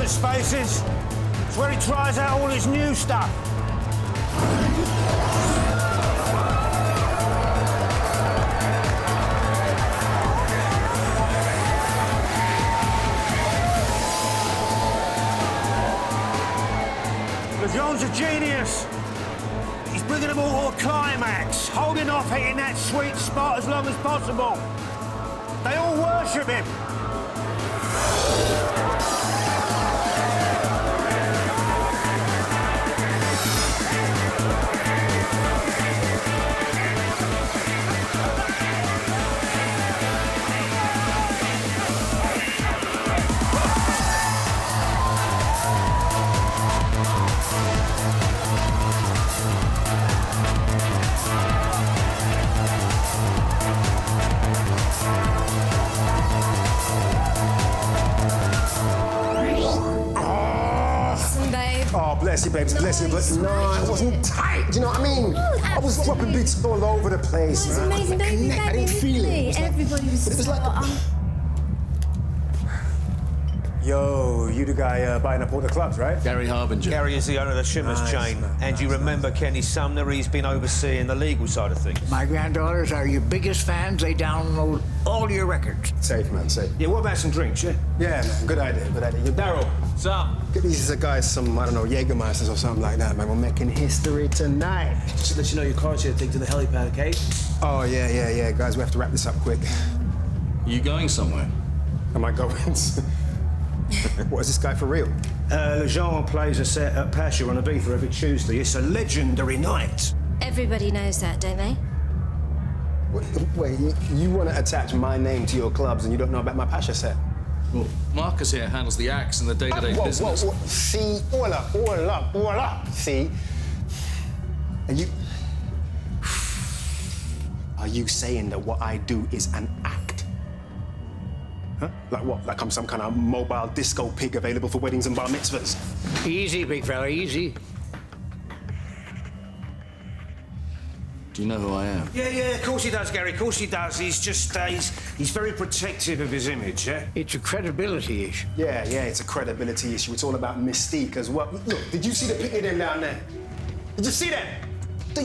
the spaces. It's where he tries out all his new stuff. LeJean's a genius. He's bringing them all to a climax, holding off hitting that sweet spot as long as possible. They all worship him. Bless you, babes, bless you, but no, it wasn't tight, do you know what I mean? I was dropping beats all over the place, It was man. amazing, don't you, I didn't feel it. Everybody was It was like Yo, you the guy buying up all the clubs, right? Gary Harbinger. Gary is the owner of the Shimmers chain. And you remember Kenny Sumner, he's been overseeing the legal side of things. My granddaughters are your biggest fans. They download all your records. Safe, man, safe. Yeah, what about some drinks, yeah? Yeah, man, good idea, good idea. Yo, Daryl, What's up? get these guys some, I don't know, Jägermeisters or something like that, man. We're making history tonight. Just to let you know your car's here to take to the helipad, okay? Oh, yeah. Guys, we have to wrap this up quick. You going somewhere? Am I going? What, is this guy for real? LeJean plays a set at Pasha on Ibiza every Tuesday. It's a legendary night. Everybody knows that, don't they? Wait, you want to attach my name to your clubs and you don't know about my Pasha set? Well, Marcus here handles the acts and the day-to-day business. Whoa. See, all up. See? Are you saying that what I do is an act? Huh? Like what? Like I'm some kind of mobile disco pig available for weddings and bar mitzvahs? Easy, big fella, easy. Do you know who I am? Yeah, of course he does, Gary, of course he does. He's just, he's very protective of his image, yeah? It's a credibility issue. Yeah, it's a credibility issue. It's all about mystique as well. Look, did you see the picnic them down there? Did you see them?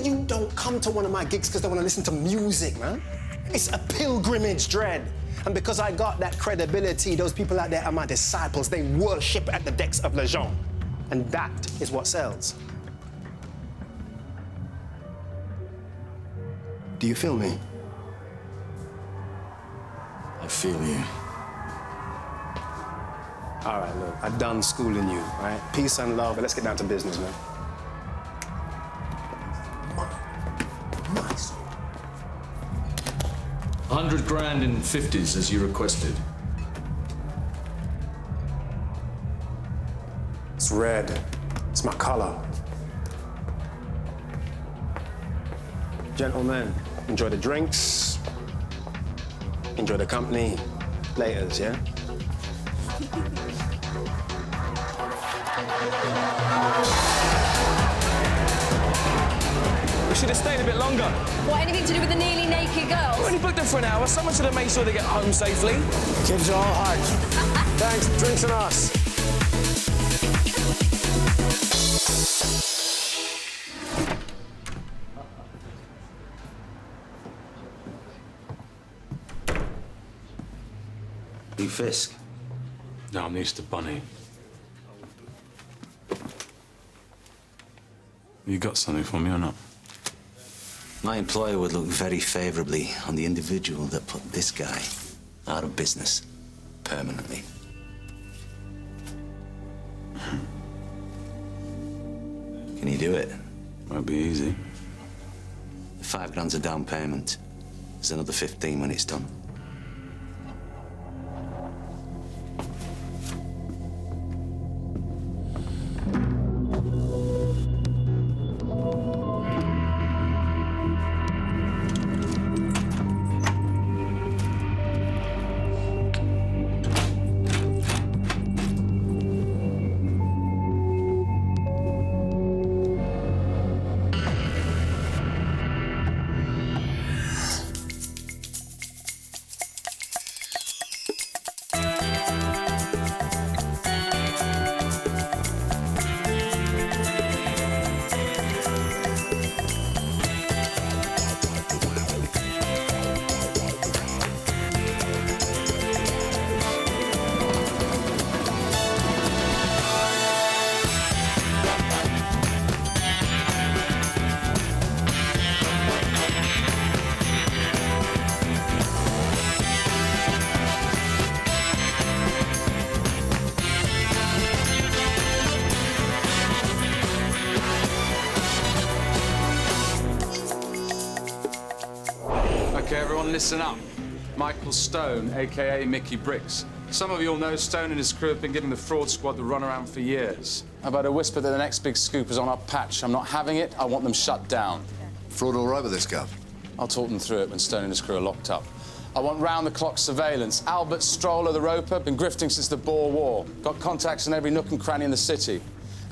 You don't come to one of my gigs because they want to listen to music, man. It's a pilgrimage, Dread. And because I got that credibility, those people out there are my disciples. They worship at the decks of LeJean. And that is what sells. Do you feel me? I feel you. All right, look, I'm done schooling you, all right? Peace and love, but let's get down to business, man. Nice. 100 grand in 50s as you requested. It's red. It's my color. Gentlemen, enjoy the drinks. Enjoy the company. Laters, yeah? We should have stayed a bit longer. What, anything to do with the nearly naked girls? We only booked them for an hour. Someone should have made sure they get home safely. Kids are all hearts. Thanks, drinks and us. You Fisk? No, I'm the Easter Bunny. You got something for me or not? My employer would look very favorably on the individual that put this guy out of business permanently. Can you do it? Won't be easy. $5 grand's a down payment. There's another 15 when it's done. OK, everyone, listen up. Michael Stone, a.k.a. Mickey Bricks. Some of you all know Stone and his crew have been giving the fraud squad the runaround for years. I've had a whisper that the next big scoop is on our patch. I'm not having it. I want them shut down. Fraud all right with this, Gav? I'll talk them through it when Stone and his crew are locked up. I want round-the-clock surveillance. Albert Stroller, the roper, been grifting since the Boer War. Got contacts in every nook and cranny in the city.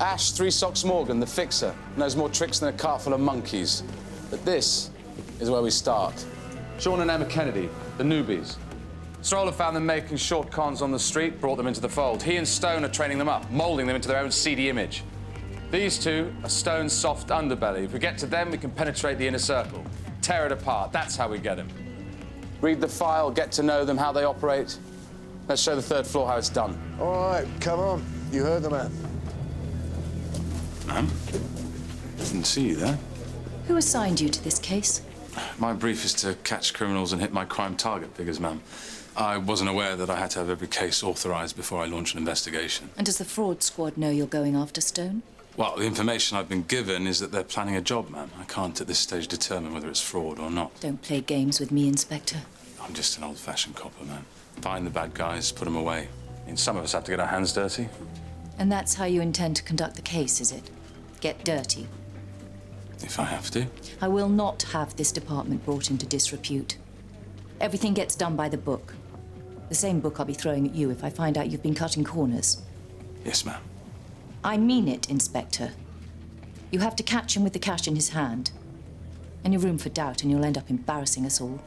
Ash, Three Socks Morgan, the fixer, knows more tricks than a cart full of monkeys. But this is where we start. Sean and Emma Kennedy, the newbies. Stroller found them making short cons on the street, brought them into the fold. He and Stone are training them up, moulding them into their own seedy image. These two are Stone's soft underbelly. If we get to them, we can penetrate the inner circle, tear it apart. That's how we get them. Read the file, get to know them, how they operate. Let's show the third floor how it's done. All right, come on. You heard the man. Ma'am? Didn't see you there. Who assigned you to this case? My brief is to catch criminals and hit my crime target figures, ma'am. I wasn't aware that I had to have every case authorised before I launch an investigation. And does the fraud squad know you're going after Stone? Well, the information I've been given is that they're planning a job, ma'am. I can't at this stage determine whether it's fraud or not. Don't play games with me, Inspector. I'm just an old-fashioned copper, ma'am. Find the bad guys, put them away. I mean, some of us have to get our hands dirty. And that's how you intend to conduct the case, is it? Get dirty? If I have to. I will not have this department brought into disrepute. Everything gets done by the book. The same book I'll be throwing at you if I find out you've been cutting corners. Yes, ma'am. I mean it, Inspector. You have to catch him with the cash in his hand. Any room for doubt and you'll end up embarrassing us all.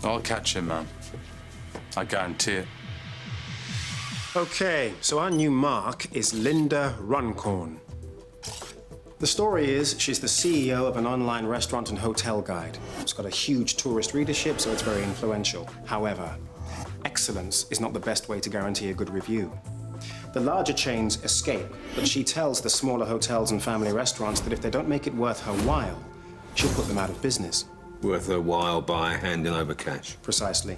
I'll catch him, ma'am. I guarantee it. Okay, so our new mark is Linda Runcorn. The story is she's the CEO of an online restaurant and hotel guide. It's got a huge tourist readership, so it's very influential. However, excellence is not the best way to guarantee a good review. The larger chains escape, but she tells the smaller hotels and family restaurants that if they don't make it worth her while, she'll put them out of business. Worth her while by handing over cash. Precisely.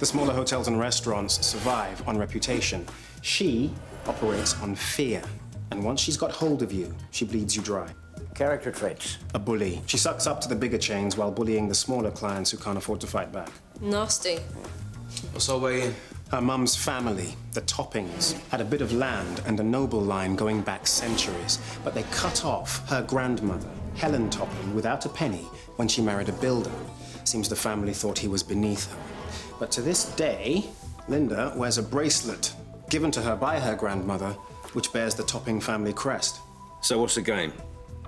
The smaller hotels and restaurants survive on reputation. She operates on fear. And once she's got hold of you, she bleeds you dry. Character traits. A bully. She sucks up to the bigger chains while bullying the smaller clients who can't afford to fight back. Nasty. What's our way in? Her mum's family, the Toppings, had a bit of land and a noble line going back centuries, but they cut off her grandmother, Helen Topping, without a penny when she married a builder. Seems the family thought he was beneath her. But to this day, Linda wears a bracelet given to her by her grandmother, which bears the Topping family crest. So what's the game?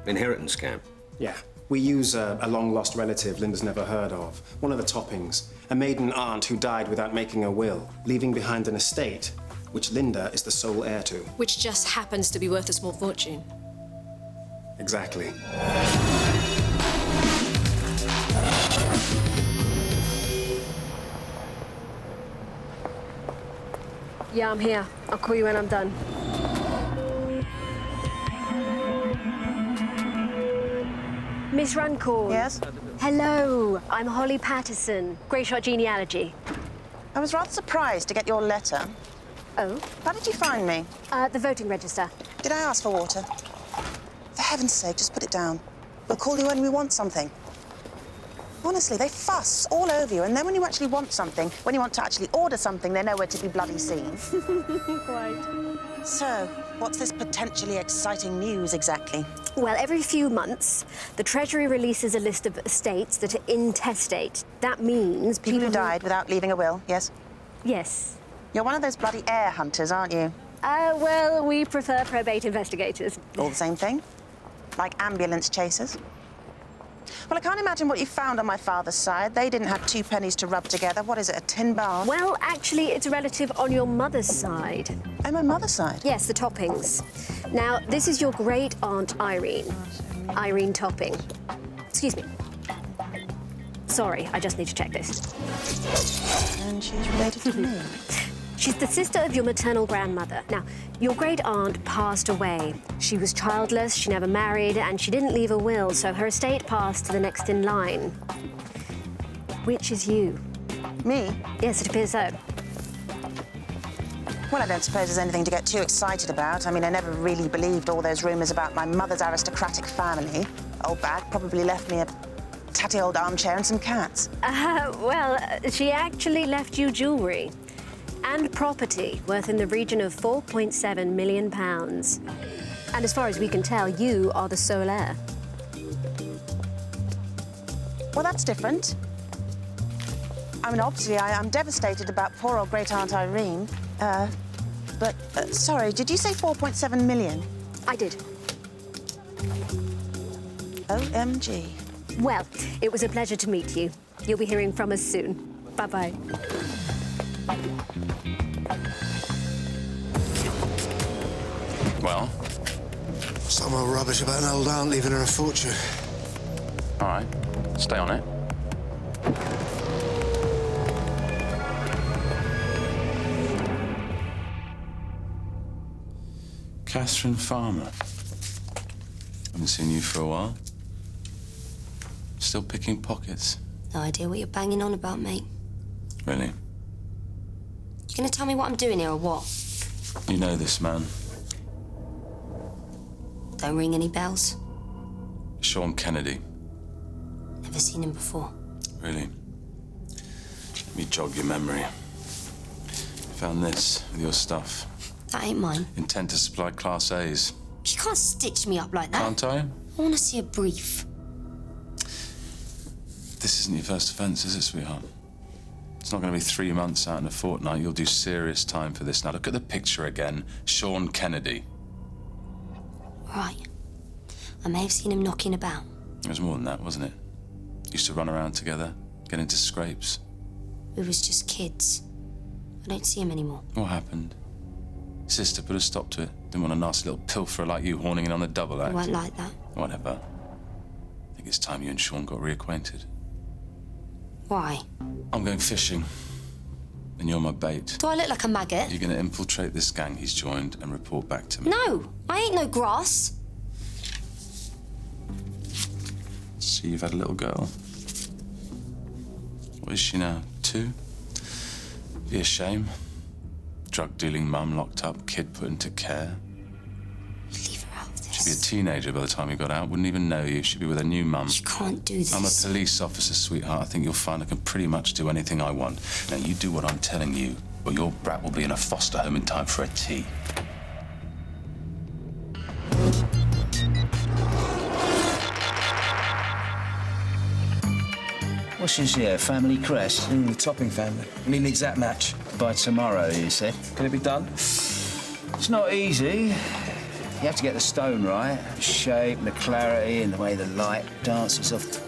Inheritance scam? Yeah. We use a long-lost relative Linda's never heard of, one of the Toppings, a maiden aunt who died without making a will, leaving behind an estate, which Linda is the sole heir to. Which just happens to be worth a small fortune. Exactly. Yeah, I'm here. I'll call you when I'm done. Miss Runcorn. Yes? Hello, I'm Holly Patterson, Grey Shot Genealogy. I was rather surprised to get your letter. Oh? How did you find me? The voting register. Did I ask for water? For heaven's sake, just put it down. We'll call you when we want something. Honestly, they fuss all over you, and then when you actually want something, when you want to actually order something, they're nowhere to be bloody seen. Right. So, what's this potentially exciting news exactly? Well, every few months, the Treasury releases a list of estates that are intestate. That means people who died without leaving a will, yes? Yes. You're one of those bloody heir hunters, aren't you? Well, we prefer probate investigators. All the same thing? Like ambulance chasers? Well, I can't imagine what you found on my father's side. They didn't have 2 pennies to rub together. What is it, a tin barn? Well, actually, it's a relative on your mother's side. Oh, my mother's side? Yes, the Toppings. Now, this is your great-aunt Irene. Irene Topping. Excuse me. Sorry, I just need to check this. And she's related to me? She's the sister of your maternal grandmother. Now, your great-aunt passed away. She was childless, she never married, and she didn't leave a will, so her estate passed to the next in line. Which is you. Me? Yes, it appears so. Well, I don't suppose there's anything to get too excited about. I mean, I never really believed all those rumours about my mother's aristocratic family. Old bag probably left me a tatty old armchair and some cats. She actually left you jewellery and property worth in the region of £4.7 million. And as far as we can tell, you are the sole heir. Well, that's different. I mean, obviously, I'm devastated about poor old great-aunt Irene. Sorry, did you say 4.7 million? I did. OMG. Well, it was a pleasure to meet you. You'll be hearing from us soon. Bye-bye. Well? Some old rubbish about an old aunt leaving her a fortune. All right, stay on it. Catherine Farmer. Haven't seen you for a while. Still picking pockets. No idea what you're banging on about, mate. Really? You gonna tell me what I'm doing here or what? You know this man. Don't ring any bells. Sean Kennedy. Never seen him before. Really? Let me jog your memory. Found this with your stuff. That ain't mine. Intent to supply Class A's. You can't stitch me up like that. Can't I? I want to see a brief. This isn't your first offence, is it, sweetheart? It's not going to be 3 months out in a fortnight. You'll do serious time for this. Now, look at the picture again. Sean Kennedy. Right. I may have seen him knocking about. It was more than that, wasn't it? Used to run around together, get into scrapes. We was just kids. I don't see him anymore. What happened? Sister put a stop to it. Didn't want a nasty little pilferer like you horning in on the double act. It won't like that. Whatever. I think it's time you and Sean got reacquainted. Why? I'm going fishing. And you're my bait. Do I look like a maggot? You're going to infiltrate this gang he's joined and report back to me. No, I ain't no grass. See, you've had a little girl. What is she now? 2? Be a shame. Drug-dealing mum locked up, kid put into care. Leave her out of this. She'd be a teenager by the time you got out. Wouldn't even know you. She'd be with her new mum. You can't do this. I'm a police officer, sweetheart. I think you'll find I can pretty much do anything I want. Now, you do what I'm telling you, or your brat will be in a foster home in time for a tea. What's this here, family crest? The Topping family. I need an exact match. By tomorrow, you said? Can it be done? It's not easy. You have to get the stone right. The shape, the clarity, and the way the light dances off.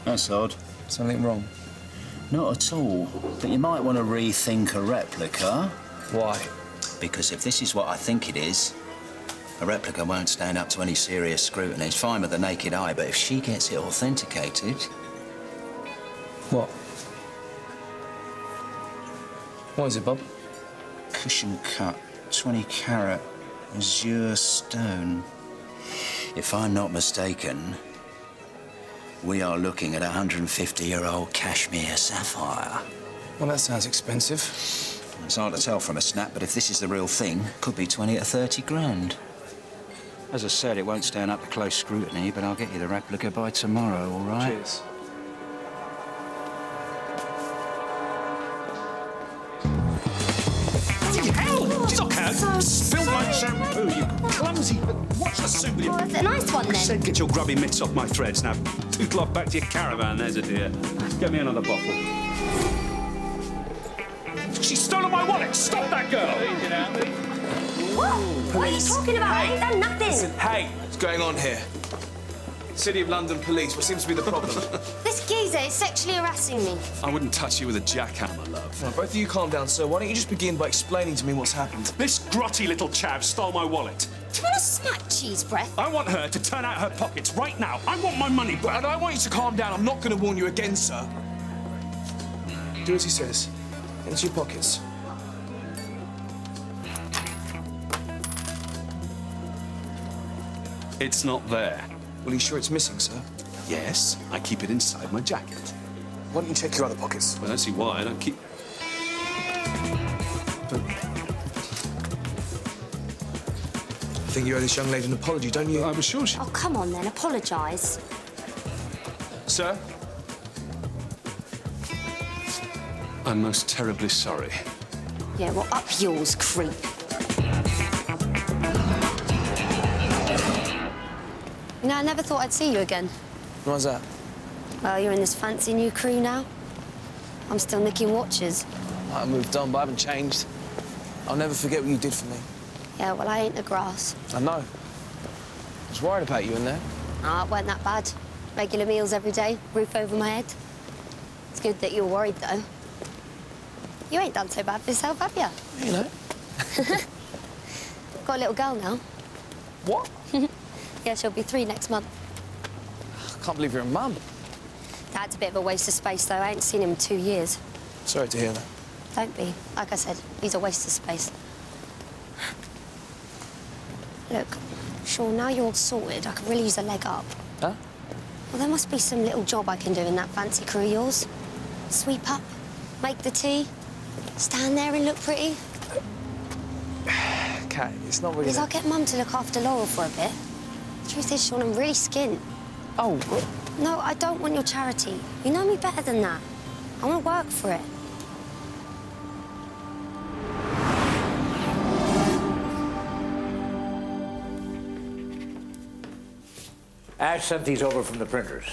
That's odd. Something wrong? Not at all. But you might want to rethink a replica. Why? Because if this is what I think it is, a replica won't stand up to any serious scrutiny. It's fine with the naked eye, but if she gets it authenticated... What? What is it, Bob? Cushion cut, 20-carat azure stone. If I'm not mistaken, we are looking at a 150-year-old cashmere sapphire. Well, that sounds expensive. It's hard to tell from a snap, but if this is the real thing, could be 20 or 30 grand. As I said, it won't stand up to close scrutiny, but I'll get you the replica by tomorrow, all right? Cheers. Spill my shampoo, you clumsy... Watch the soup, you... Well, it's a nice one, then. Said get your grubby mitts off my threads. Now, tootle off back to your caravan, there's a dear. Get me another bottle. She's stolen my wallet! Stop that girl! What are you talking about? I ain't done nothing. Listen, hey, what's going on here? City of London Police, what seems to be the problem? This geezer is sexually harassing me. I wouldn't touch you with a jackhammer, love. Now, both of you calm down, sir. Why don't you just begin by explaining to me what's happened? This grotty little chav stole my wallet. Do you want to smack cheese breath? I want her to turn out her pockets right now. I want my money back. And I want you to calm down. I'm not going to warn you again, sir. Do as he says. Into your pockets. It's not there. Well, are you sure it's missing, sir? Yes, I keep it inside my jacket. Why don't you check your other pockets? Well, I don't see why. I don't keep... I think you owe this young lady an apology, don't you? I was sure she... Oh, come on, then. Apologise. Sir? I'm most terribly sorry. Yeah, well, up yours, creep. You know, I never thought I'd see you again. Why's that? Well, you're in this fancy new crew now. I'm still nicking watches. I moved on, but I haven't changed. I'll never forget what you did for me. Yeah, well, I ain't the grass. I know. I was worried about you in there. Ah, it weren't that bad. Regular meals every day, roof over my head. It's good that you're worried, though. You ain't done so bad for yourself, have you? You know. Got a little girl now. What? Yeah, she'll be 3 next month. I can't believe you're a mum. Dad's a bit of a waste of space, though. I ain't seen him in 2 years. Sorry to hear that. Don't be. Like I said, he's a waste of space. Look, Sean, now you're all sorted, I could really use a leg up. Huh? Well, there must be some little job I can do in that fancy crew of yours. Sweep up, make the tea, stand there and look pretty. Kat, it's not really... Because I'll get Mum to look after Laurel for a bit. The truth is, Sean, I'm really skint. Oh, No, I don't want your charity. You know me better than that. I want to work for it. Ash sent these over from the printers.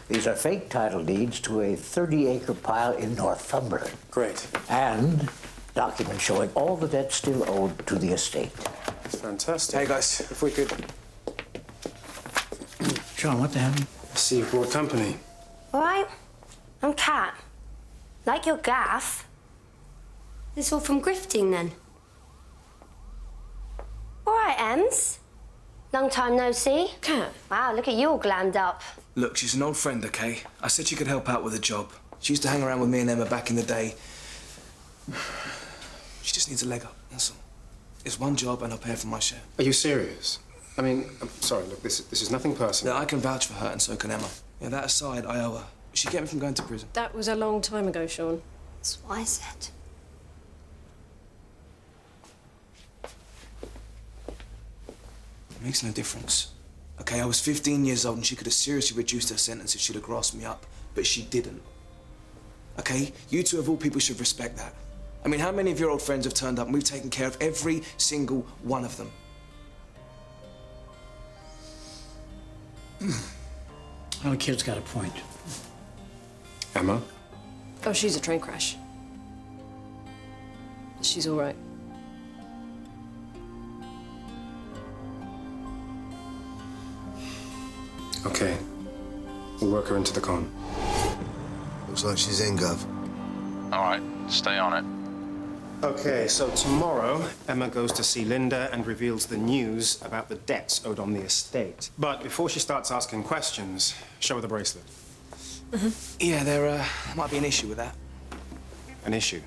These are fake title deeds to a 30-acre pile in Northumberland. Great. And documents showing all the debt still owed to the estate. Fantastic. Hey, guys, if we could... Sean, what the hell? I see you brought company. All right, I'm Kat. Like your gaff. This all from grifting, then? All right, Ems. Long time no see. Kat. Wow, look at you all glammed up. Look, she's an old friend, OK? I said she could help out with a job. She used to hang around with me and Emma back in the day. She just needs a leg up, that's all. It's one job and I'll pay her for my share. Are you serious? I mean, I'm sorry, look, this is nothing personal. Look, I can vouch for her and so can Emma. Yeah, that aside, I owe her. She kept me from going to prison. That was a long time ago, Sean. That's what I said. It makes no difference. OK, I was 15 years old and she could have seriously reduced her sentence if she'd have grasped me up, but she didn't. OK? You two of all people should respect that. I mean, how many of your old friends have turned up and we've taken care of every single one of them? Well, the kid's got a point. Emma? Oh, she's a train crash. She's all right. Okay. We'll work her into the con. Looks like she's in, Gov. All right, stay on it. Okay, so tomorrow, Emma goes to see Linda and reveals the news about the debts owed on the estate. But before she starts asking questions, show her the bracelet. Yeah, there might be an issue with that. An issue?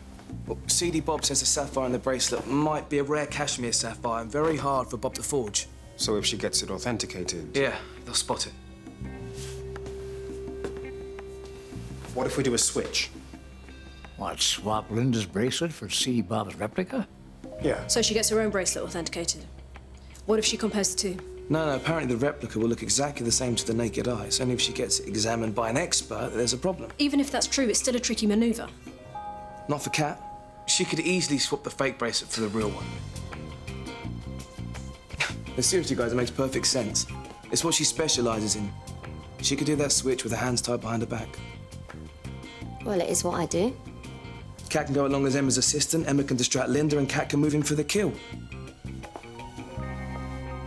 Well, CD Bob says the sapphire in the bracelet might be a rare cashmere sapphire and very hard for Bob to forge. So if she gets it authenticated... Yeah, they'll spot it. What if we do a switch? What, swap Linda's bracelet for C. Bob's replica? Yeah. So she gets her own bracelet authenticated. What if she compares the two? No, apparently the replica will look exactly the same to the naked eye. It's only if she gets it examined by an expert that there's a problem. Even if that's true, it's still a tricky maneuver. Not for Kat. She could easily swap the fake bracelet for the real one. But seriously, guys, it makes perfect sense. It's what she specialises in. She could do that switch with her hands tied behind her back. Well, it is what I do. Kat can go along as Emma's assistant, Emma can distract Linda, and Kat can move in for the kill.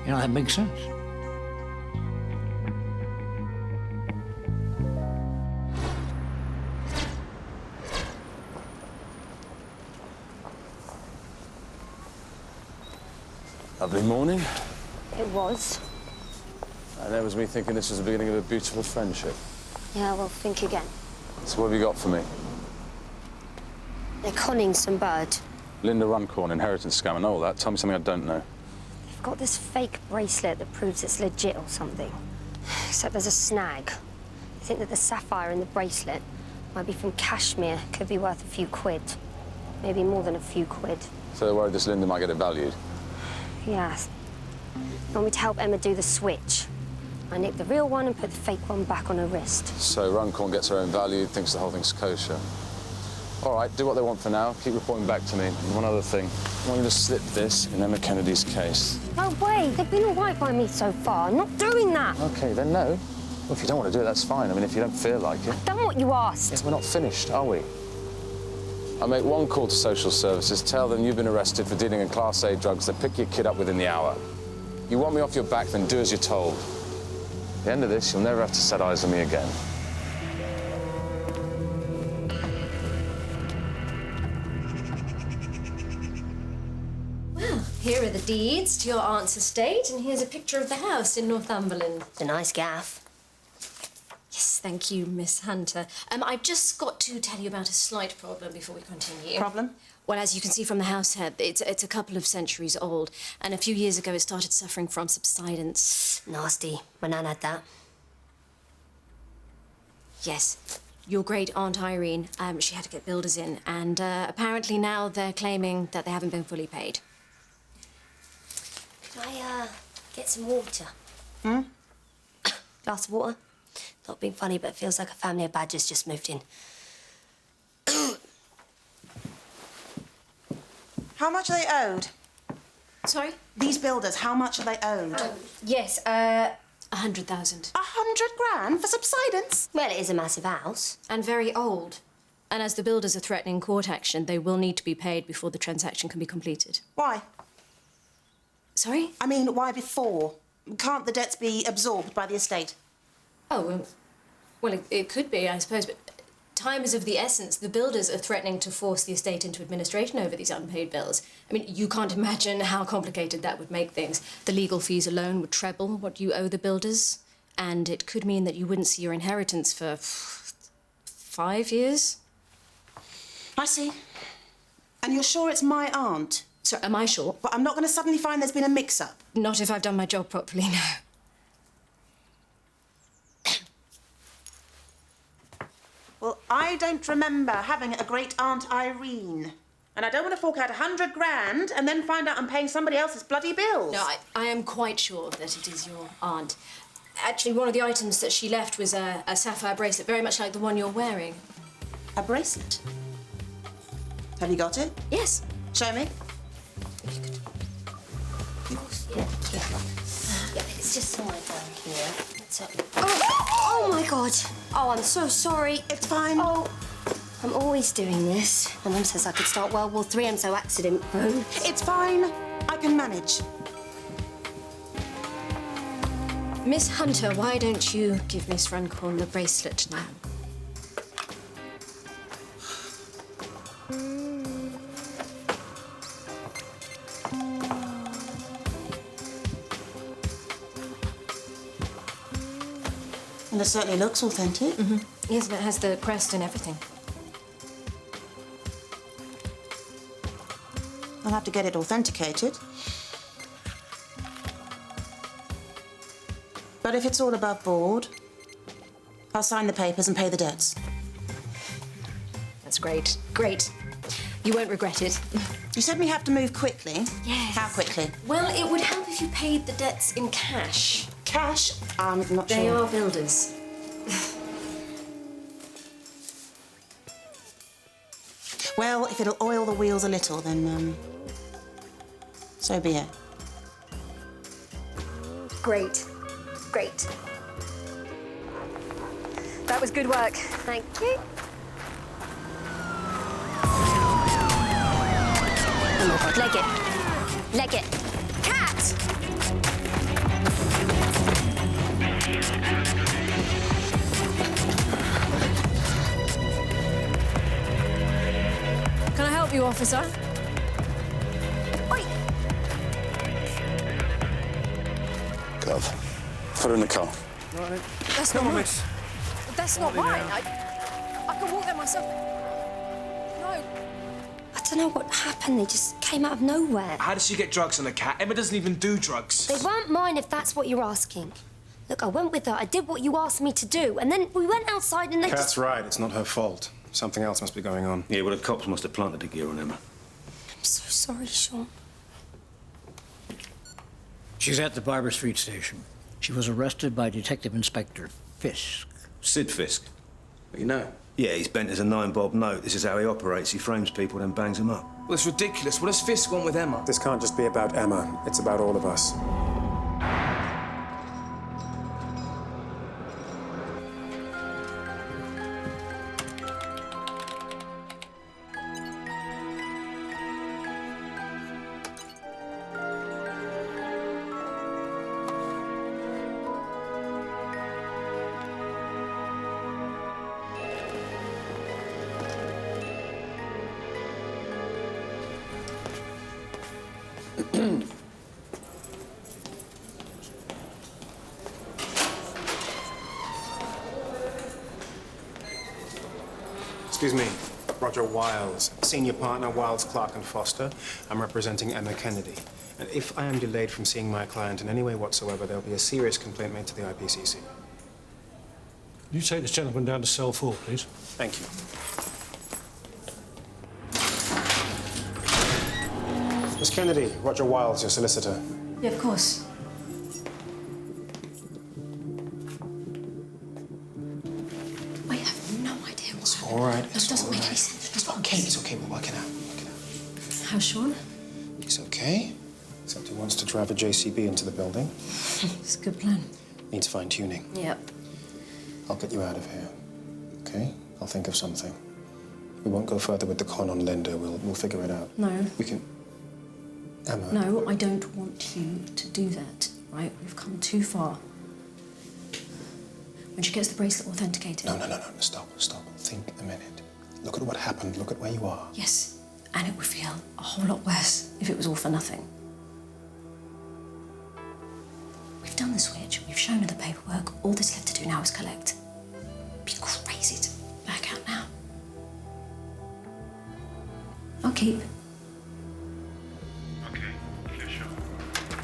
You know, that makes sense. Lovely morning. It was. And there was me thinking this was the beginning of a beautiful friendship. Yeah, well, think again. So what have you got for me? They're conning some bird. Linda Runcorn, inheritance scam and all that. Tell me something I don't know. They've got this fake bracelet that proves it's legit or something. Except there's a snag. I think that the sapphire in the bracelet might be from cashmere. Could be worth a few quid. Maybe more than a few quid. So they're worried this Linda might get it valued. Yeah. They want me to help Emma do the switch. I nicked the real one and put the fake one back on her wrist. So Runcorn gets her own value, thinks the whole thing's kosher. All right, do what they want for now. Keep reporting back to me. And one other thing. I want you to slip this in Emma Kennedy's case. No way. They've been all right by me so far. I'm not doing that. OK, then no. Well, if you don't want to do it, that's fine. I mean, if you don't feel like it. I've done what you asked. Yeah, we're not finished, are we? I make one call to social services, tell them you've been arrested for dealing in Class A drugs. They pick your kid up within the hour. You want me off your back, then do as you're told. At the end of this, you'll never have to set eyes on me again. Well, here are the deeds to your aunt's estate, and here's a picture of the house in Northumberland. It's a nice gaff. Yes, thank you, Miss Hunter. I've just got to tell you about a slight problem before we continue. Problem? Well, as you can see from the house here, it's a couple of centuries old, and a few years ago it started suffering from subsidence. Nasty. My nan had that. Yes. Your great-aunt Irene, she had to get builders in, and apparently now they're claiming that they haven't been fully paid. Could I, get some water? Hmm? Glass of water? Not being funny, but it feels like a family of badgers just moved in. How much are they owed? Sorry? These builders, how much are they owed? Yes, 100,000. 100 grand for subsidence? Well, it is a massive house. And very old. And as the builders are threatening court action, they will need to be paid before the transaction can be completed. Why? Sorry? I mean, why before? Can't the debts be absorbed by the estate? Oh, well, it could be, I suppose, but time is of the essence. The builders are threatening to force the estate into administration over these unpaid bills. I mean, you can't imagine how complicated that would make things. The legal fees alone would treble what you owe the builders, and it could mean that you wouldn't see your inheritance for 5 years. I see. And you're sure it's my aunt? So, am I sure? But I'm not going to suddenly find there's been a mix-up. Not if I've done my job properly, no. Well, I don't remember having a great-aunt Irene. And I don't want to fork out 100 grand and then find out I'm paying somebody else's bloody bills. No, I am quite sure that it is your aunt. Actually, one of the items that she left was a sapphire bracelet, very much like the one you're wearing. A bracelet? Have you got it? Yes. Show me. Of course, yeah. Yeah, it's just somewhere down here. That's it. Oh, my God. Oh, I'm so sorry. It's fine. Oh, I'm always doing this. My mum says I could start World War III. I'm so accident-prone. It's fine. I can manage. Miss Hunter, why don't you give Miss Runcorn the bracelet now? Well, it certainly looks authentic. Mm-hmm. Yes, but it has the crest and everything. I'll have to get it authenticated. But if it's all above board, I'll sign the papers and pay the debts. That's great. Great. You won't regret it. You said we have to move quickly. Yes. How quickly? Well, it would help if you paid the debts in cash. Cash? I'm not sure. They are builders. Well, if it'll oil the wheels a little, then, so be it. Great. Great. That was good work. Thank you. Oh, my God. Leg it. Leg it. Cat! Can I help you, officer? Oi! Gov. Put her in the car. Right. That's Come not on, mine. miss. That's not Quietly mine. now. I can walk there myself. No. I don't know what happened. They just came out of nowhere. How does she get drugs on a cat? Emma doesn't even do drugs. They weren't mine, if that's what you're asking. Look, I went with her. I did what you asked me to do. And then we went outside and they Kat's just... right. It's not her fault. Something else must be going on. Yeah, well, the cops must have planted the gear on Emma. I'm so sorry, Sean. She's at the Barber Street station. She was arrested by Detective Inspector Fisk. Sid Fisk. You know? Yeah, he's bent as a 9-bob note. This is how he operates. He frames people, then bangs them up. Well, it's ridiculous. What does Fisk want with Emma? This can't just be about Emma. It's about all of us. Excuse me, Roger Wiles, senior partner, Wiles, Clark and Foster. I'm representing Emma Kennedy. And if I am delayed from seeing my client in any way whatsoever, there'll be a serious complaint made to the IPCC. You take this gentleman down to cell 4, please. Thank you. Miss Kennedy, Roger Wiles, your solicitor. Yeah, of course. I have no idea what's All right. That doesn't make any sense. It's okay. It's okay. We'll work it out. We'll work it out. How's Sean? He's okay, except he wants to drive a JCB into the building. It's a good plan. Needs fine-tuning. Yep. I'll get you out of here, okay? I'll think of something. We won't go further with the con on Linda. We'll figure it out. No. We can... Emma. No, I don't want you to do that, right? We've come too far. When she gets the bracelet authenticated... No. Stop. Think a minute. Look at what happened. Look at where you are. Yes, and it would feel a whole lot worse if it was all for nothing. We've done the switch. We've shown her the paperwork. All that's left to do now is collect. It'd be crazy to back out now. I'll keep.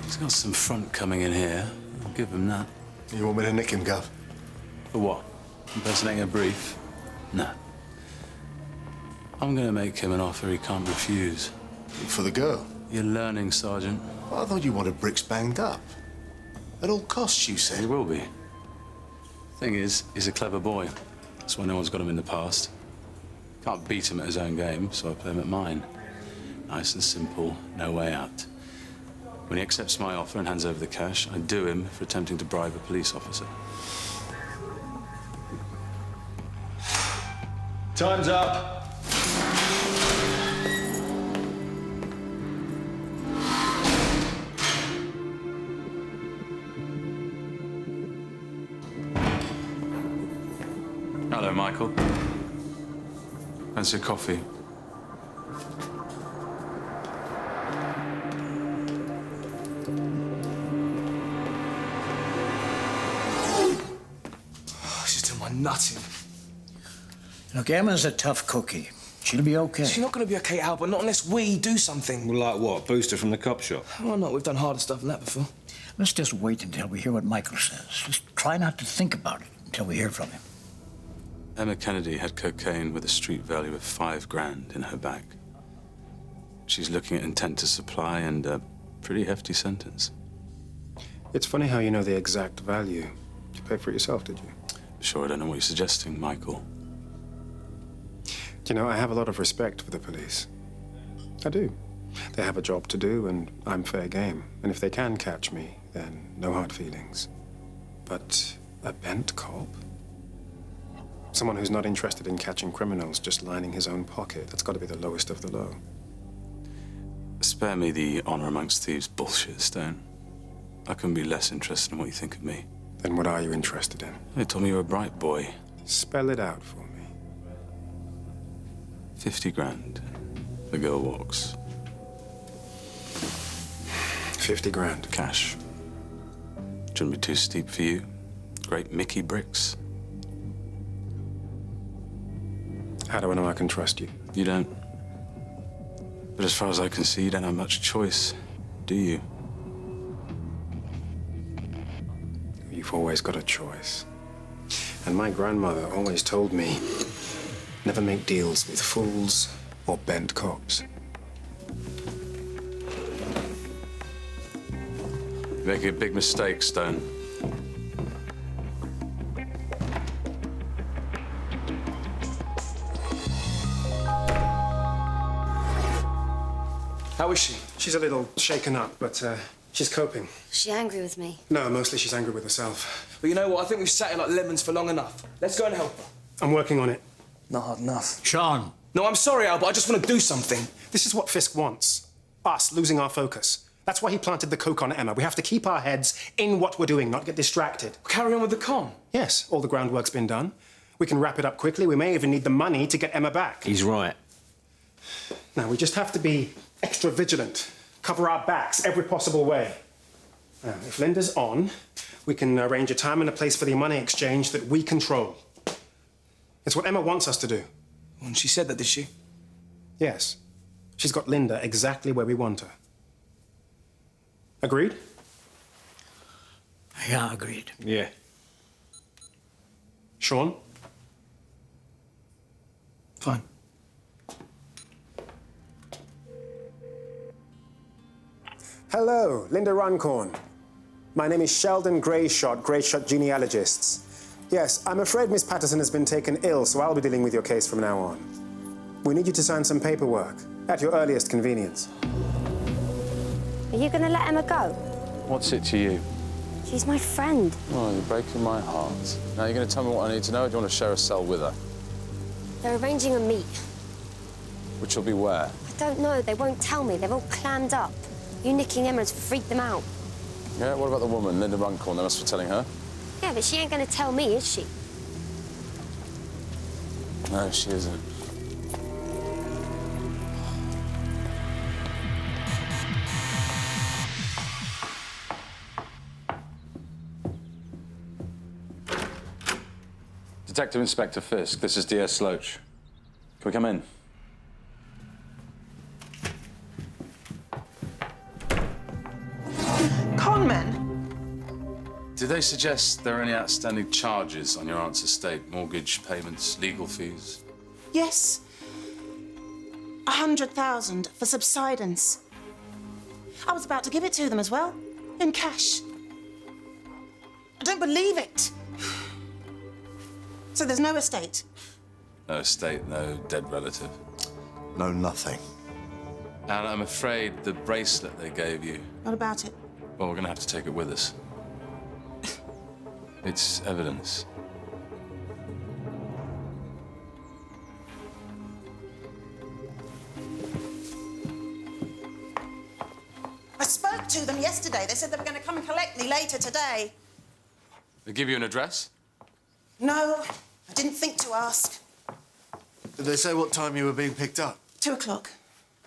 He's got some front coming in here. I'll give him that. You want me to nick him, Gov? For what? Impersonating a brief? No. I'm gonna make him an offer he can't refuse. For the girl? You're learning, Sergeant. I thought you wanted bricks banged up. At all costs, you said. He will be. Thing is, he's a clever boy. That's why no one's got him in the past. Can't beat him at his own game, so I play him at mine. Nice and simple, no way out. When he accepts my offer and hands over the cash, I do him for attempting to bribe a police officer. Time's up. Hello, Michael. Fancy a coffee? She's doing my nutting. Look, Emma's a tough cookie. She'll be okay. She's not going to be okay, Albert, not unless we do something. Well, like what? Booster from the cop shop? Why not? We've done harder stuff than that before. Let's just wait until we hear what Michael says. Just try not to think about it until we hear from him. Emma Kennedy had cocaine with a street value of $5 grand in her bag. She's looking at intent to supply and a pretty hefty sentence. It's funny how you know the exact value. You paid for it yourself, did you? Sure, I don't know what you're suggesting, Michael. You know, I have a lot of respect for the police. I do. They have a job to do, and I'm fair game. And if they can catch me, then no hard feelings. But a bent cop? Someone who's not interested in catching criminals, just lining his own pocket. That's got to be the lowest of the low. Spare me the honor amongst thieves bullshit, Stone. I couldn't be less interested in what you think of me. Then what are you interested in? They told me you were a bright boy. Spell it out for me. 50 grand. The girl walks. 50 grand. Cash. Shouldn't be too steep for you. Great Mickey bricks. How do I know I can trust you? You don't. But as far as I can see, you don't have much choice, do you? You've always got a choice. And my grandmother always told me, never make deals with fools or bent cops. You're making a big mistake, Stone. How is she? She's a little shaken up, but she's coping. Is she angry with me? No, mostly she's angry with herself. But you know what? I think we've sat here like lemons for long enough. Let's go and help her. I'm working on it. Not hard enough. Sean. No, I'm sorry, Al, but I just want to do something. This is what Fisk wants. Us losing our focus. That's why he planted the coke on Emma. We have to keep our heads in what we're doing, not get distracted. Carry on with the con. Yes, all the groundwork's been done. We can wrap it up quickly. We may even need the money to get Emma back. He's right. Now, we just have to be extra vigilant. Cover our backs every possible way. Now, if Linda's on, we can arrange a time and a place for the money exchange that we control. It's what Emma wants us to do. And she said that, did she? Yes. She's got Linda exactly where we want her. Agreed? Yeah, agreed. Yeah. Sean? Fine. Hello, Linda Runcorn. My name is Sheldon Greyshot Genealogists. Yes, I'm afraid Miss Patterson has been taken ill, so I'll be dealing with your case from now on. We need you to sign some paperwork, at your earliest convenience. Are you going to let Emma go? What's it to you? She's my friend. Oh, you're breaking my heart. Now, you're going to tell me what I need to know, or do you want to share a cell with her? They're arranging a meet. Which will be where? I don't know. They won't tell me. They're all clammed up. You nicking Emma has freaked them out. Yeah, what about the woman, Linda Runcorn? They must be telling her. Yeah, but she ain't going to tell me, is she? No, she isn't. Detective Inspector Fisk, this is DS Loach. Can we come in? Conman? Did they suggest there are any outstanding charges on your aunt's estate? Mortgage payments, legal fees? Yes. 100,000 for subsidence. I was about to give it to them as well, in cash. I don't believe it. So there's no estate? No estate, no dead relative. No, nothing. And I'm afraid the bracelet they gave you, What about it? well, we're going to have to take it with us. It's evidence. I spoke to them yesterday. They said they were going to come and collect me later today. They give you an address? No, I didn't think to ask. Did they say what time you were being picked up? 2 o'clock.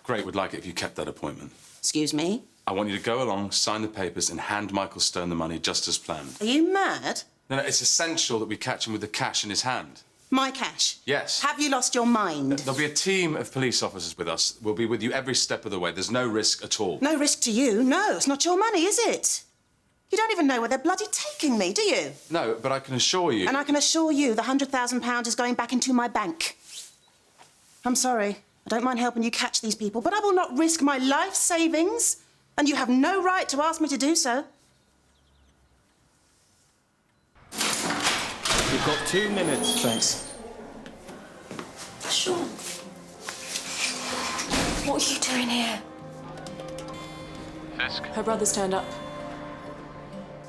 Great, would like it if you kept that appointment. Excuse me? I want you to go along, sign the papers, and hand Michael Stone the money just as planned. Are you mad? No, it's essential that we catch him with the cash in his hand. My cash? Yes. Have you lost your mind? There'll be a team of police officers with us. We'll be with you every step of the way. There's no risk at all. No risk to you? No, it's not your money, is it? You don't even know where they're bloody taking me, do you? No, but I can assure you... And I can assure you the £100,000 is going back into my bank. I'm sorry. I don't mind helping you catch these people, but I will not risk my life savings, and you have no right to ask me to do so. You've got 2 minutes. Thanks. Sean, what are you doing here? Fisk? Her brother's turned up.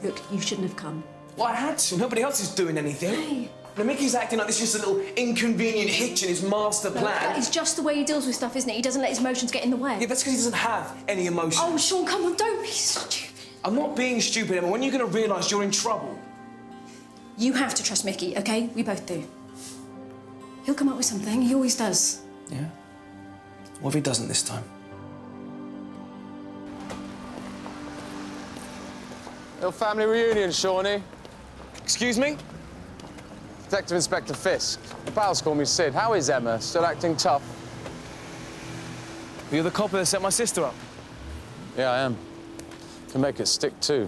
Look, you shouldn't have come. Well, I had to. Nobody else is doing anything. Hey. Now, Mickey's acting like this is just a little inconvenient hitch in his master plan. That is just the way he deals with stuff, isn't it? He doesn't let his emotions get in the way. Yeah, that's because he doesn't have any emotion. Oh, Sean, come on, don't be stupid. I'm not being stupid, Emma. When are you going to realise you're in trouble? You have to trust Mickey, OK? We both do. He'll come up with something. He always does. Yeah? What if he doesn't this time? Little family reunion, Shawnee. Excuse me? Detective Inspector Fisk. The pals call me Sid. How is Emma? Still acting tough? You're the copper that set my sister up? Yeah, I am. Can make it stick, too.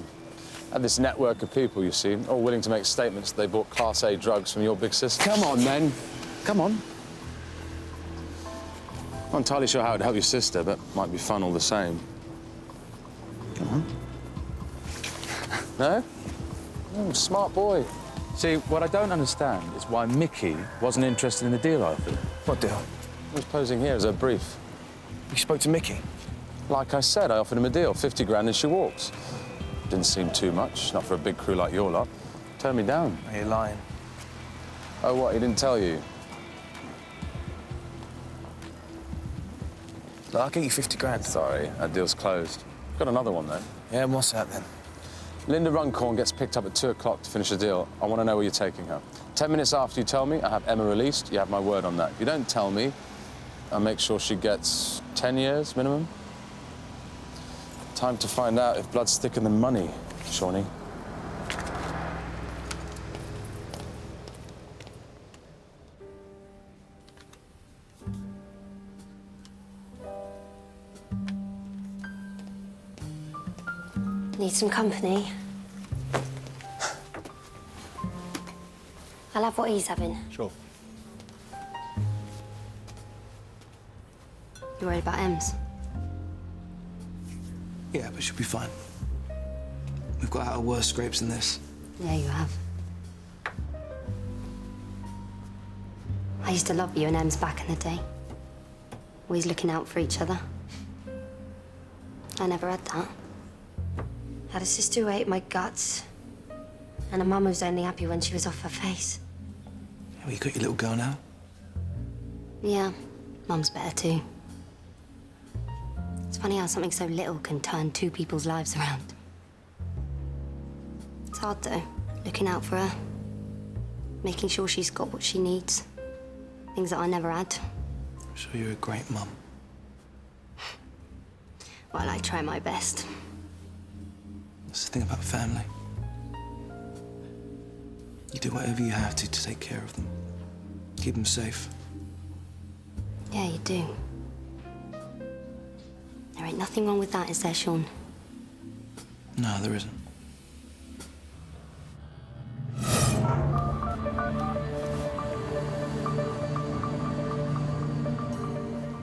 I had this network of people, you see, all willing to make statements that they bought Class A drugs from your big sister. Come on, then. Come on. I'm not entirely sure how it'd help your sister, but might be fun all the same. Come on. No? Smart boy. See, what I don't understand is why Mickey wasn't interested in the deal I offered. What deal? I was posing here as a brief. You spoke to Mickey? Like I said, I offered him a deal, 50 grand and she walks. Didn't seem too much, not for a big crew like your lot. Turned me down. Are you lying? Oh, what, he didn't tell you? Look, I'll get you 50 grand. Sorry, that deal's closed. Got another one, though. Yeah, and what's that, then? Linda Runcorn gets picked up at 2 o'clock to finish the deal. I want to know where you're taking her. 10 minutes after you tell me, I have Emma released. You have my word on that. If you don't tell me, I'll make sure she gets 10 years minimum. Time to find out if blood's thicker than money, Shawnee. Need some company? I'll have what he's having. Sure. You worried about Ems? Yeah, but she'll be fine. We've got out of worse scrapes than this. Yeah, you have. I used to love you and Ems back in the day. Always looking out for each other. I never had that. Had a sister who ate my guts. And a mum who was only happy when she was off her face. Yeah, well, you got your little girl now? Yeah, Mum's better too. It's funny how something so little can turn two people's lives around. It's hard though, looking out for her. Making sure she's got what she needs. Things that I never had. I'm sure you're a great mum. Well, I try my best. That's the thing about family. You do whatever you have to take care of them. Keep them safe. Yeah, you do. There ain't nothing wrong with that, is there, Sean? No, there isn't.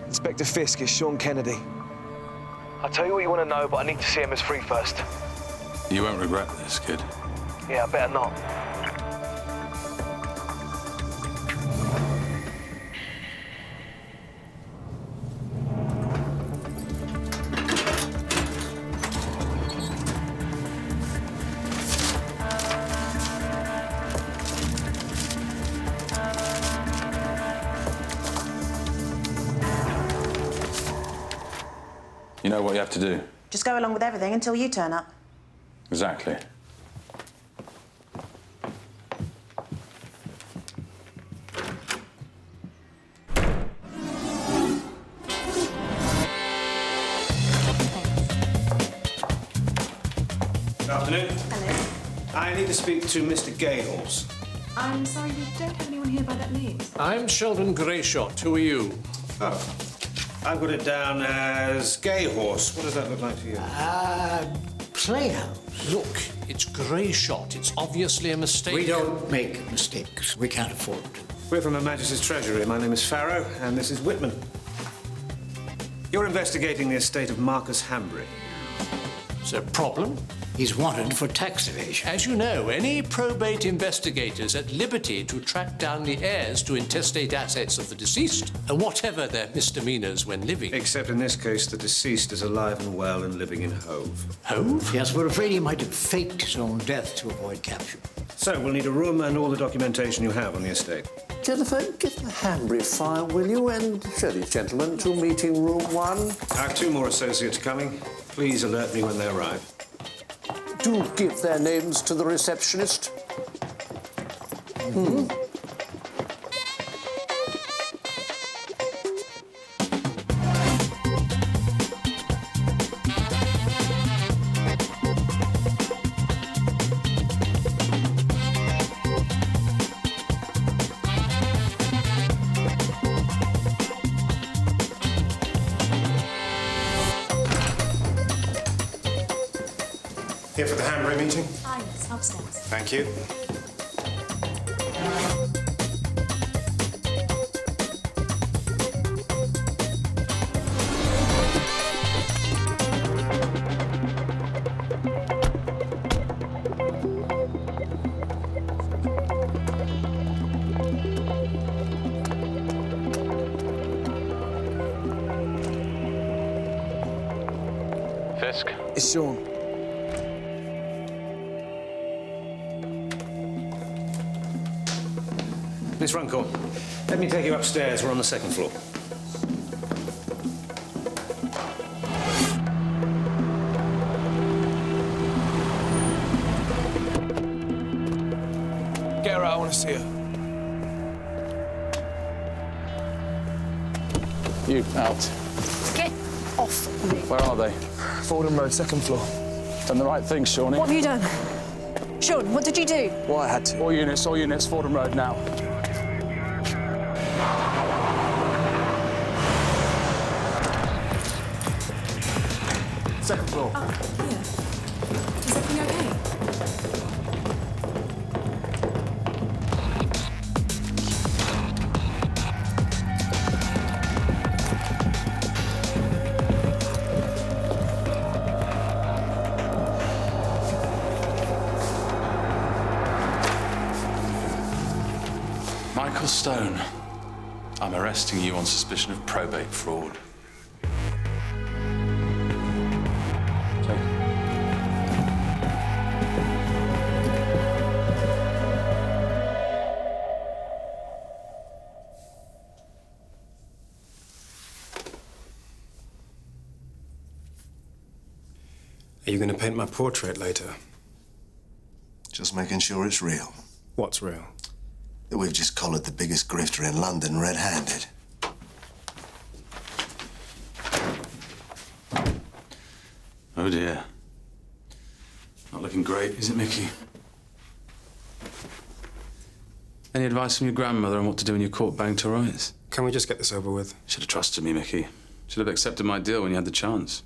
Inspector Fisk, it's Sean Kennedy. I'll tell you what you want to know, but I need to see him as free first. You won't regret this, kid. Yeah, I better not. You know what you have to do? Just go along with everything until you turn up. Exactly. Good afternoon. Hello. I need to speak to Mr. Gaylords. I'm sorry, we don't have anyone here by that name. I'm Sheldon Greyshot. Who are you? Oh, I've got it down as Gay Horse. What does that look like to you? Playhouse. Look, it's Greyshot. It's obviously a mistake. We don't make mistakes. We can't afford to. We're from Her Majesty's Treasury. My name is Farrow, and this is Whitman. You're investigating the estate of Marcus Hambry. Is there a problem? He's wanted for tax evasion. As you know, any probate investigator is at liberty to track down the heirs to intestate assets of the deceased, whatever their misdemeanors when living. Except in this case, the deceased is alive and well and living in Hove. Hove? Yes, we're afraid he might have faked his own death to avoid capture. So, we'll need a room and all the documentation you have on the estate. Jennifer, get the Hambry file, will you, and show these gentlemen to meeting room 1. I have 2 more associates coming. Please alert me when they arrive. Do give their names to the receptionist. Here for the Hambry meeting? Ah, yes, upstairs. Thank you. It's Sean. Miss Runcorn, let me take you upstairs. We're on the second floor. Get her out, I want to see her. You, out. Get off me. Where are they? Fordham Road, second floor. Done the right thing, Shawnee. What have you done? Sean, what did you do? Well, I had to. All units, Fordham Road now. Second floor. Oh, yeah. Is everything okay? Michael Stone, I'm arresting you on suspicion of probate fraud. Are you going to paint my portrait later? Just making sure it's real. What's real? That we've just collared the biggest grifter in London red-handed. Oh dear. Not looking great, is it, Mickey? Any advice from your grandmother on what to do when you're caught banged to rights? Can we just get this over with? Should have trusted me, Mickey. Should have accepted my deal when you had the chance.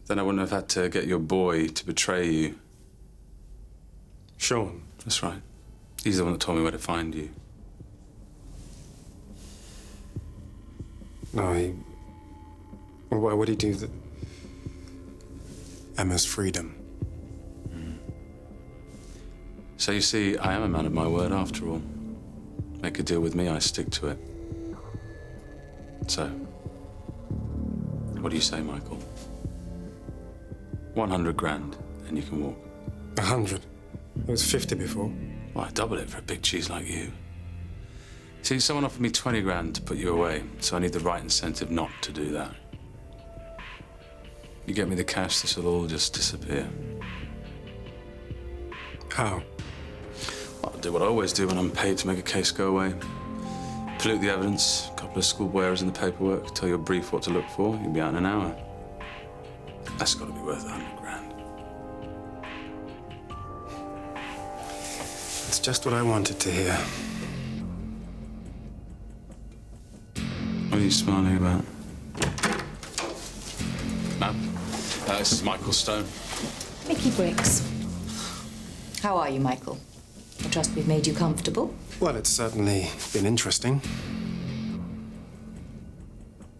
Then I wouldn't have had to get your boy to betray you. Sean. That's right. He's the one that told me where to find you. No, he... Well, why would he do that? Emma's freedom. So you see, I am a man of my word after all. Make a deal with me, I stick to it. So, what do you say, Michael? 100 grand, and you can walk. 100? It was 50 before. Well, I double it for a big cheese like you. See, someone offered me 20 grand to put you away, so I need the right incentive not to do that. You get me the cash, this will all just disappear. How? Well, I'll do what I always do when I'm paid to make a case go away. Pollute the evidence, a couple of schoolboy errors in the paperwork, tell you a brief what to look for, you'll be out in an hour. That's got to be worth 100 grand. It's just what I wanted to hear. What are you smiling about? Ma'am, this is Michael Stone. Mickey Briggs. How are you, Michael? I trust we've made you comfortable. Well, it's certainly been interesting.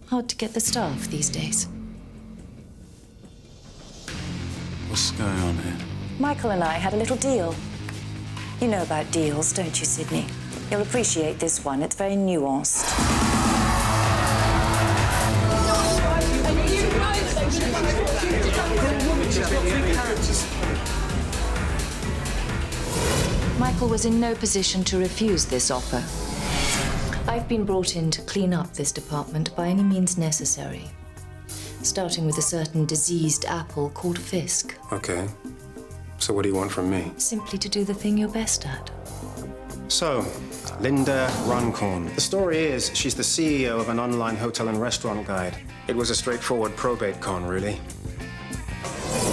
Hard to get the staff these days. What's going on here? Michael and I had a little deal. You know about deals, don't you, Sydney? You'll appreciate this one. It's very nuanced. Michael was in no position to refuse this offer. I've been brought in to clean up this department by any means necessary, starting with a certain diseased apple called Fisk. Okay. So what do you want from me? Simply to do the thing you're best at. So, Linda Runcorn. The story is she's the CEO of an online hotel and restaurant guide. It was a straightforward probate con, really.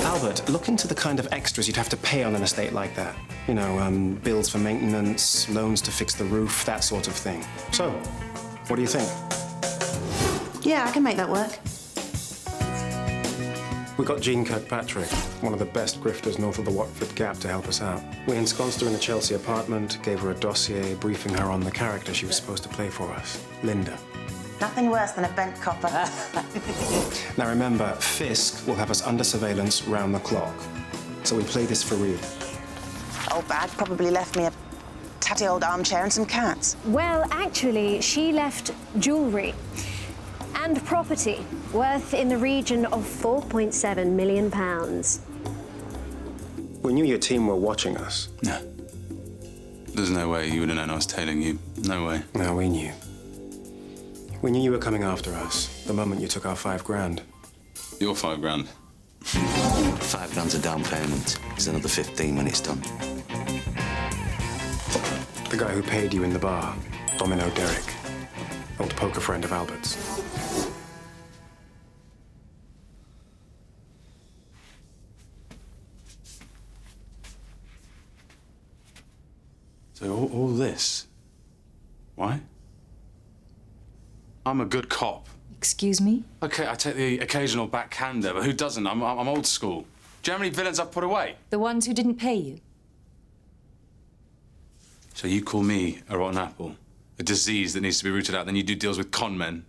Albert, look into the kind of extras you'd have to pay on an estate like that. You know, bills for maintenance, loans to fix the roof, that sort of thing. So, what do you think? Yeah, I can make that work. We got Jean Kirkpatrick, one of the best grifters north of the Watford Gap, to help us out. We ensconced her in the Chelsea apartment, gave her a dossier briefing her on the character she was supposed to play for us, Linda. Nothing worse than a bent copper. Now remember, Fisk will have us under surveillance round the clock. So we play this for real. Old bag probably left me a tatty old armchair and some cats. Well, actually, she left jewellery. and property worth in the region of £4.7 million. We knew your team were watching us. No. There's no way you would have known I was tailing you. No way. No, we knew. We knew you were coming after us the moment you took our £5,000. Your £5,000. £5,000's a down payment. There's another 15 when it's done. The guy who paid you in the bar, Domino Derek, old poker friend of Albert's. So all this, why? I'm a good cop. Excuse me? Okay, I take the occasional backhander, but who doesn't? I'm old school. Do you know how many villains I've put away? The ones who didn't pay you? So you call me a rotten apple, a disease that needs to be rooted out, then you do deals with con men.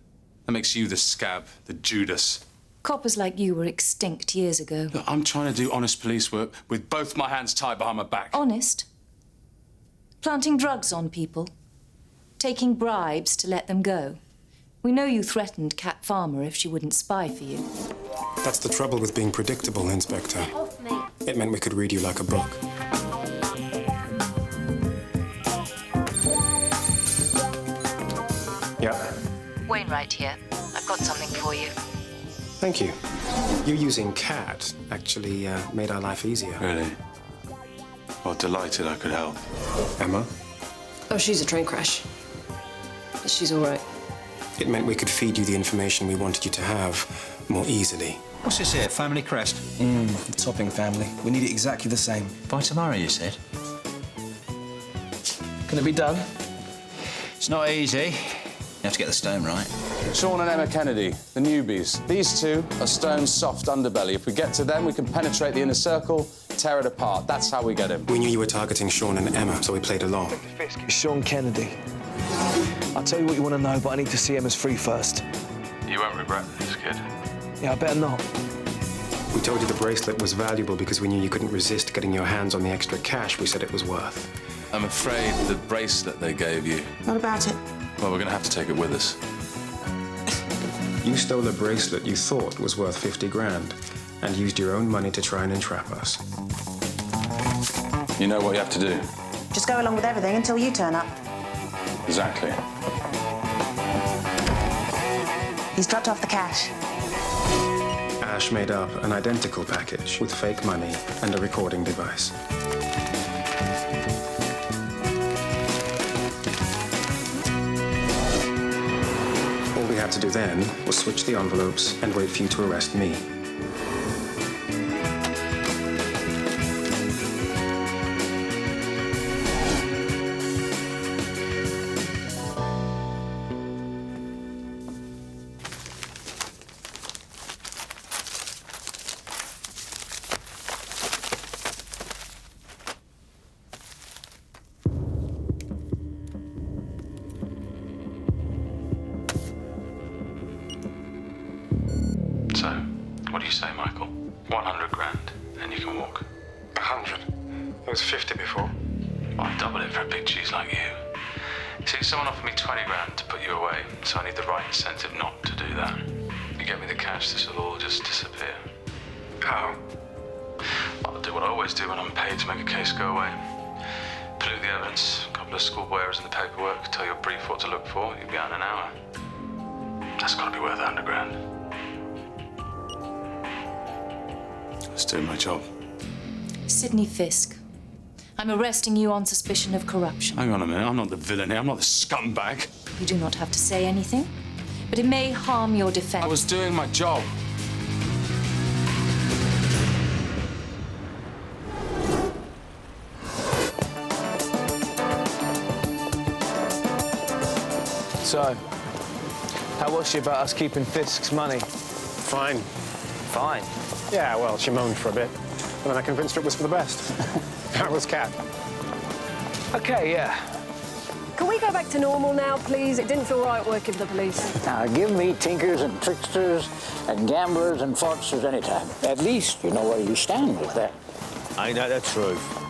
That makes you the scab, the Judas. Coppers like you were extinct years ago. Look, I'm trying to do honest police work with both my hands tied behind my back. Honest? Planting drugs on people? Taking bribes to let them go? We know you threatened Cat Farmer if she wouldn't spy for you. That's the trouble with being predictable, Inspector. Off me. It meant we could read you like a book. Yeah. Wainwright here. I've got something for you. Thank you. You using cat actually made our life easier. Really? Well, delighted I could help. Emma? Oh, she's a train crash. But she's all right. It meant we could feed you the information we wanted you to have more easily. What's this here, family crest? The Topping family. We need it exactly the same. By tomorrow, you said? Can it be done? It's not easy. You have to get the stone right. Sean and Emma Kennedy, the newbies. These two are Stone's soft underbelly. If we get to them, we can penetrate the inner circle, tear it apart. That's how we get him. We knew you were targeting Sean and Emma, so we played along. Fisk, it's Sean Kennedy. I'll tell you what you want to know, but I need to see Emma's free first. You won't regret this, kid. Yeah, I better not. We told you the bracelet was valuable because we knew you couldn't resist getting your hands on the extra cash we said it was worth. I'm afraid the bracelet they gave you... What about it? Well, we're going to have to take it with us. You stole a bracelet you thought was worth 50 grand and used your own money to try and entrap us. You know what you have to do. Just go along with everything until you turn up. Exactly. He's dropped off the cash. Ash made up an identical package with fake money and a recording device. All we had to do then was switch the envelopes and wait for you to arrest me. So, what do you say, Michael? 100 grand, and you can walk. 100? It was 50 before. I'd double it for a big cheese like you. See, someone offered me 20 grand to put you away, so I need the right incentive not to do that. You get me the cash, this will all just disappear. How? I'll do what I always do when I'm paid to make a case go away. Pollute the evidence, a couple of schoolboy errors in the paperwork, tell your brief what to look for, you'll be out in an hour. That's got to be worth 100 grand. Let's do my job. Sidney Fisk. I'm arresting you on suspicion of corruption. Hang on a minute, I'm not the villain here, I'm not the scumbag. You do not have to say anything, but it may harm your defense. I was doing my job. So, how was she about us keeping Fisk's money? Fine. Fine? Yeah, well, she moaned for a bit, and then I convinced her it was for the best. That was Cat. Okay, yeah. Can we go back to normal now, please? It didn't feel right working for the police. Now, give me tinkers and tricksters and gamblers and fraudsters anytime. At least you know where you stand with that. Ain't that the truth?